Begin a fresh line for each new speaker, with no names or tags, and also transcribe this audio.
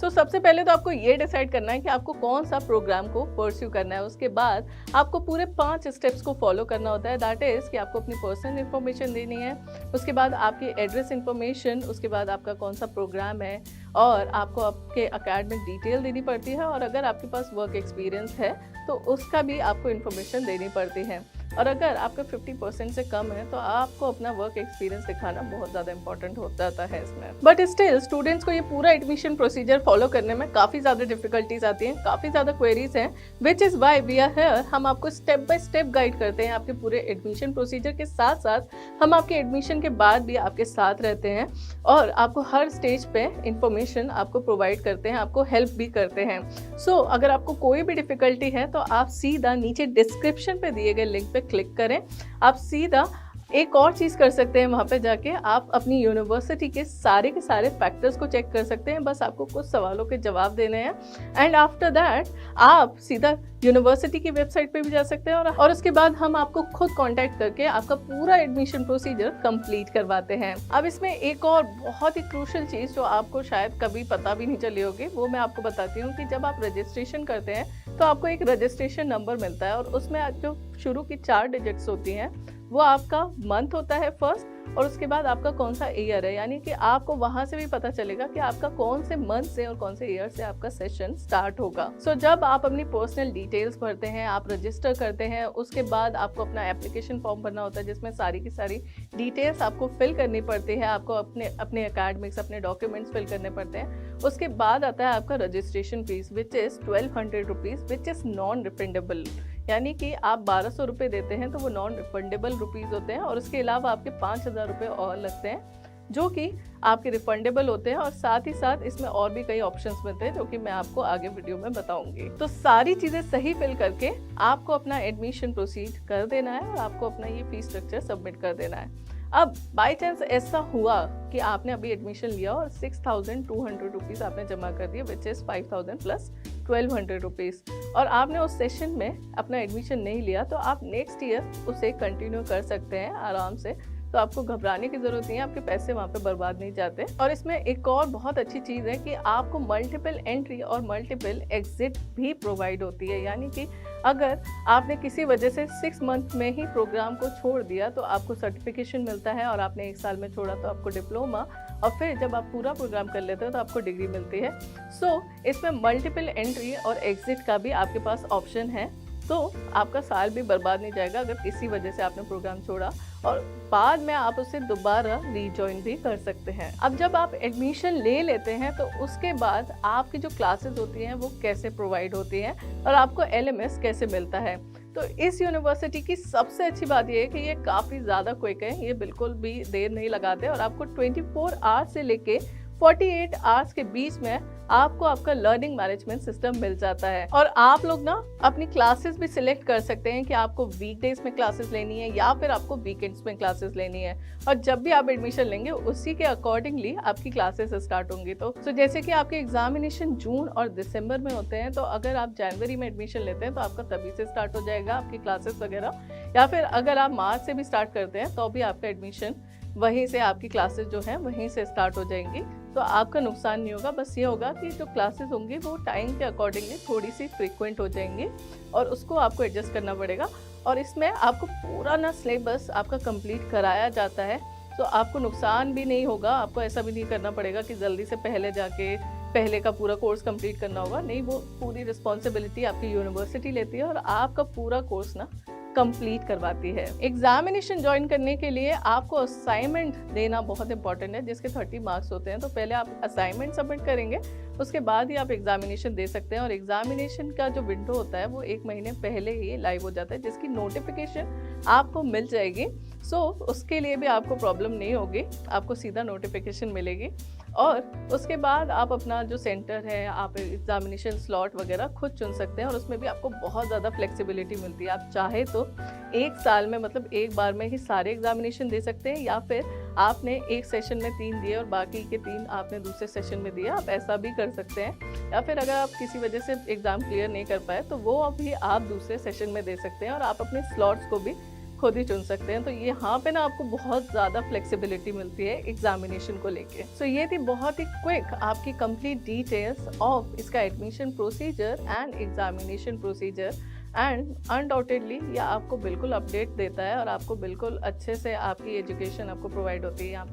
सो सबसे पहले तो आपको ये डिसाइड करना है कि आपको कौन सा प्रोग्राम को परस्यू करना है। उसके बाद आपको पूरे 5 स्टेप्स को फॉलो करना होता है। दैट इज़ कि आपको अपनी पर्सनल इन्फॉर्मेशन देनी है, उसके बाद आपकी एड्रेस इन्फॉर्मेशन, उसके बाद आपका कौन सा प्रोग्राम है, और आपको आपके एकेडमिक डिटेल देनी पड़ती है, और अगर आपके पास वर्क एक्सपीरियंस है तो उसका भी आपको इन्फॉर्मेशन देनी पड़ती है। और अगर आपका 50% से कम है तो आपको अपना वर्क एक्सपीरियंस दिखाना बहुत ज़्यादा इंपॉर्टेंट हो जाता है इसमें। बट स्टिल स्टूडेंट्स को ये पूरा एडमिशन प्रोसीजर फॉलो करने में काफ़ी ज़्यादा डिफिकल्टीज आती हैं, काफ़ी ज़्यादा क्वेरीज हैं, which is why we are here. हम आपको स्टेप बाय स्टेप गाइड करते हैं आपके पूरे एडमिशन प्रोसीजर के साथ साथ हम आपके एडमिशन के बाद भी आपके साथ रहते हैं और आपको हर स्टेज पे इंफॉर्मेशन आपको प्रोवाइड करते हैं, आपको हेल्प भी करते हैं। सो अगर आपको कोई भी डिफिकल्टी है तो आप सीधा नीचे डिस्क्रिप्शन पे दिए गए लिंक पे क्लिक करें। आप सीधा एक और चीज़ कर सकते हैं, वहाँ पे जाके आप अपनी यूनिवर्सिटी के सारे फैक्टर्स को चेक कर सकते हैं। बस आपको कुछ सवालों के जवाब देने हैं एंड आफ्टर दैट आप सीधा यूनिवर्सिटी की वेबसाइट पे भी जा सकते हैं और उसके बाद हम आपको खुद कांटेक्ट करके आपका पूरा एडमिशन प्रोसीजर कंप्लीट करवाते हैं। अब इसमें एक और बहुत ही क्रूशियल चीज़ जो आपको शायद कभी पता भी नहीं चली होगी, वो मैं आपको बताती हूँ कि जब आप रजिस्ट्रेशन करते हैं तो आपको एक रजिस्ट्रेशन नंबर मिलता है और उसमें जो शुरू की 4 डिजिट्स होती हैं वो आपका मंथ होता है फर्स्ट, और उसके बाद आपका कौन सा ईयर है, यानी कि आपको वहां से भी पता चलेगा कि आपका कौन से मंथ से और कौन से ईयर से आपका सेशन स्टार्ट होगा। सो जब आप अपनी पर्सनल डिटेल्स भरते हैं, आप रजिस्टर करते हैं, उसके बाद आपको अपना एप्लीकेशन फॉर्म भरना होता है जिसमें सारी की सारी डिटेल्स आपको फिल करनी पड़ती है, आपको अपने एकेडमिक्स, अपने डॉक्यूमेंट्स फिल करने पड़ते हैं। उसके बाद आता है आपका registration fees which is 1200 rupees which is non refundable, यानी कि आप 1200 रुपये देते हैं तो वो नॉन रिफंडेबल रुपीज़ होते हैं, और उसके अलावा आपके 5000 रुपये और लगते हैं जो कि आपके रिफंडेबल होते हैं, और साथ ही साथ इसमें और भी कई ऑप्शंस मिलते हैं जो कि मैं आपको आगे वीडियो में बताऊंगी। तो सारी चीज़ें सही फिल करके आपको अपना एडमिशन प्रोसीड कर देना है और आपको अपना ये फीस स्ट्रक्चर सबमिट कर देना है। अब बाई चांस ऐसा हुआ कि आपने अभी एडमिशन लिया और 6200 रुपीज़ आपने जमा कर दिए विच इज़ 5000 प्लस 1200 रुपीज़, और आपने उस सेशन में अपना एडमिशन नहीं लिया, तो आप नेक्स्ट ईयर उसे कंटिन्यू कर सकते हैं आराम से। तो आपको घबराने की ज़रूरत नहीं है, आपके पैसे वहाँ पे बर्बाद नहीं जाते। और इसमें एक और बहुत अच्छी चीज़ है कि आपको मल्टीपल एंट्री और मल्टीपल एग्जिट भी प्रोवाइड होती है, यानी कि अगर आपने किसी वजह से 6 मंथ में ही प्रोग्राम को छोड़ दिया तो आपको सर्टिफिकेशन मिलता है, और आपने 1 साल में छोड़ा तो आपको डिप्लोमा, और फिर जब आप पूरा प्रोग्राम कर लेते हो तो आपको डिग्री मिलती है। सो इसमें मल्टीपल एंट्री और एग्जिट का भी आपके पास ऑप्शन है, तो आपका साल भी बर्बाद नहीं जाएगा अगर किसी वजह से आपने प्रोग्राम छोड़ा, और बाद में आप उसे दोबारा रीजॉइन भी कर सकते हैं। अब जब आप एडमिशन ले लेते हैं तो उसके बाद आपकी जो क्लासेस होती हैं वो कैसे प्रोवाइड होती हैं और आपको LMS कैसे मिलता है। तो इस यूनिवर्सिटी की सबसे अच्छी बात ये है कि ये काफ़ी ज़्यादा क्विक है, ये बिल्कुल भी देर नहीं लगाते, और आपको 24 आवर्स से लेके 48 आवर्स के बीच में आपको आपका लर्निंग मैनेजमेंट सिस्टम मिल जाता है। और आप लोग ना अपनी क्लासेस भी सिलेक्ट कर सकते हैं कि आपको वीकडेज में क्लासेस लेनी है या फिर आपको वीकेंड्स में क्लासेस लेनी है, और जब भी आप एडमिशन लेंगे उसी के अकॉर्डिंगली आपकी क्लासेस स्टार्ट होंगी। तो जैसे कि आपके एग्जामिनेशन जून और दिसंबर में होते हैं, तो अगर आप जनवरी में एडमिशन लेते हैं तो आपका तभी से स्टार्ट हो जाएगा आपकी क्लासेस वगैरह, या फिर अगर आप मार्च से भी स्टार्ट करते हैं तो भी आपका एडमिशन वहीं से, आपकी क्लासेस जो हैं वहीं से स्टार्ट हो जाएंगी। तो आपका नुकसान नहीं होगा, बस ये होगा कि जो क्लासेस होंगी वो टाइम के अकॉर्डिंगली थोड़ी सी फ्रीक्वेंट हो जाएंगी और उसको आपको एडजस्ट करना पड़ेगा। और इसमें आपको पूरा ना सिलेबस आपका कंप्लीट कराया जाता है, तो आपको नुकसान भी नहीं होगा। आपको ऐसा भी नहीं करना पड़ेगा कि जल्दी से पहले का पूरा कोर्स कंप्लीट करना होगा, नहीं, वो पूरी रिस्पॉन्सिबिलिटी आपकी यूनिवर्सिटी लेती है और आपका पूरा कोर्स ना कंप्लीट करवाती है। एग्जामिनेशन ज्वाइन करने के लिए आपको असाइनमेंट देना बहुत इंपॉर्टेंट है, जिसके 30 मार्क्स होते हैं। तो पहले आप असाइनमेंट सबमिट करेंगे, उसके बाद ही आप एग्जामिनेशन दे सकते हैं, और एग्जामिनेशन का जो विंडो होता है वो 1 महीने पहले ही लाइव हो जाता है, जिसकी नोटिफिकेशन आपको मिल जाएगी। सो उसके लिए भी आपको प्रॉब्लम नहीं होगी, आपको सीधा नोटिफिकेशन मिलेगी, और उसके बाद आप अपना जो सेंटर है, आप एग्जामिनेशन स्लॉट वगैरह खुद चुन सकते हैं, और उसमें भी आपको बहुत ज़्यादा फ्लेक्सिबिलिटी मिलती है। आप चाहे तो 1 साल में, मतलब एक बार में ही सारे एग्जामिनेशन दे सकते हैं, या फिर आपने एक सेशन में 3 दिए और बाकी के 3 आपने दूसरे सेशन में दिए, आप ऐसा भी कर सकते हैं। या फिर अगर आप किसी वजह से एग्ज़ाम क्लियर नहीं कर पाए तो वो अभी आप दूसरे सेशन में दे सकते हैं, और आप अपने स्लॉट्स को भी खुद ही चुन सकते हैं। तो यहाँ पे ना आपको बहुत ज़्यादा फ्लेक्सिबिलिटी मिलती है एग्जामिनेशन को लेके। सो ये थी बहुत ही क्विक आपकी कंप्लीट डिटेल्स ऑफ इसका admission procedure and examination procedure. And undoubtedly ये आपको बिल्कुल अपडेट देता है और आपको बिल्कुल अच्छे से आपकी एजुकेशन आपको प्रोवाइड होती है यहाँ पे।